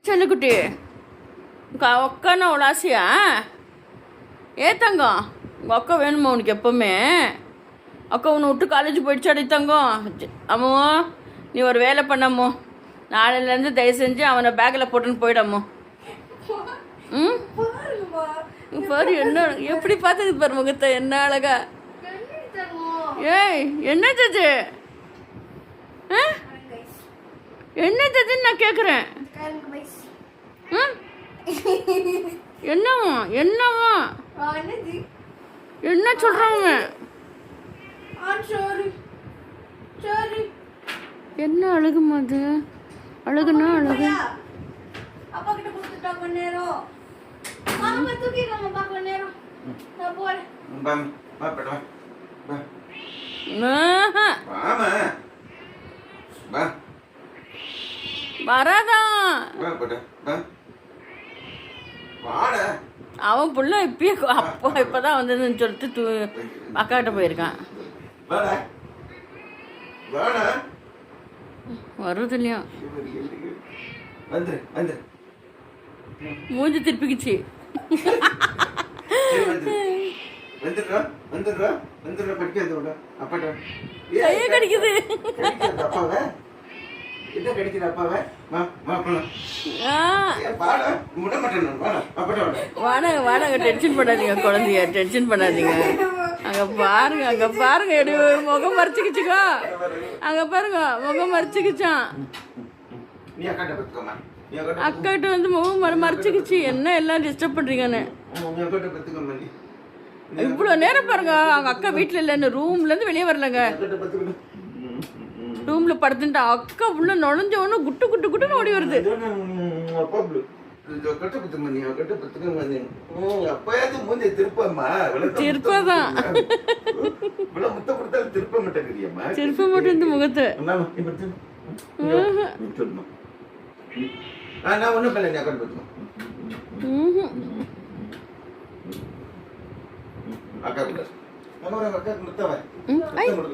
செல்லக்குட்டி அக்கானா அவ்வளோ ஆசையா? தங்கம் உங்கள் அக்கா வேணுமா உனக்கு எப்போவுமே? அக்கா உன்னை விட்டு காலேஜ் போயிடுச்சாடி தங்கம்? அம்மோ நீ ஒரு வேலை பண்ணாமோ, நாளையிலேருந்து தயவு செஞ்சு அவனை பேக்கில் போட்டுன்னு போயிடாமோ. ம் பாரு என்ன எப்படி பார்த்துக்கு பாரு முகத்தை, என்ன அழகா. என்ன தது? என்ன ததுன்னு நான் கேட்குறேன். என்னவா என்னவா என்ன சொல்றாங்க? என்ன அழகுமா அது? அழகுனா அழகு. அப்பா கிட்ட கொடுத்துட்டா கொஞ்ச நேரம். மாமா தூக்கிக்கோங்க பா கொஞ்ச நேரம். நான் போறேன். பா பா பா. மாமா பா வராதா? பா பா பா. வாடா. அவன் புள்ள இப்பயே அப்போ இப்போதான் வந்ததுன்னு சொல்லிட்டு அக்கா கிட்ட போயிருக்கான். வாடா வாடா. வர்றது இல்லையா? வந்துரு வந்துரு. மூஞ்சி திருப்பிக்கிச்சு. வந்துடுறா வந்துடுறா வந்துடுறா. படிக்காத அப்பாட்ட கையே கடிக்குது. அப்பாவை என்ன கடிக்கிற அப்பாவை? வாடா விட மாட்டேன். வாடா அப்பாட்ட வாடகை வாடகை. டென்ஷன் பண்ணாதீங்க குழந்தைய, டென்ஷன் பண்ணாதீங்க. அங்கே பாருங்க அங்கே பாருங்க, எடு முகம் மறைச்சிக்கிச்சுக்கோ. அங்கே பாருங்க முகம் மறைச்சிக்கிச்சான். நீ அக்காட்ட பத்துக்கோமா. அக்காட்ட வந்து முகம் மறைச்சிக்கிச்சு. என்ன எல்லாம் டிஸ்டர்ப் பண்ணுறீங்கன்னு. இவ்வளோ நேரம் பாருங்க, அவங்க அக்கா வீட்டில் இல்லைன்னு ரூம்லேருந்து வெளியே வரலங்க. ரூமில் படுத்துட்டா அக்கா உள்ள நுழைஞ்சவொன்னு குட்டு குட்டு குட்டுன்னு ஓடி வருது. திருப்பதான் திருப்ப மாட்டேன் இந்த முகத்தை.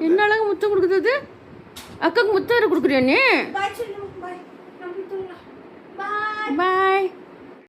என்ன அழகா முத்தம் கொடுக்குறது? அக்காவுக்கு முத்தம் வேற கொடுக்குறியா நீ? பாய்.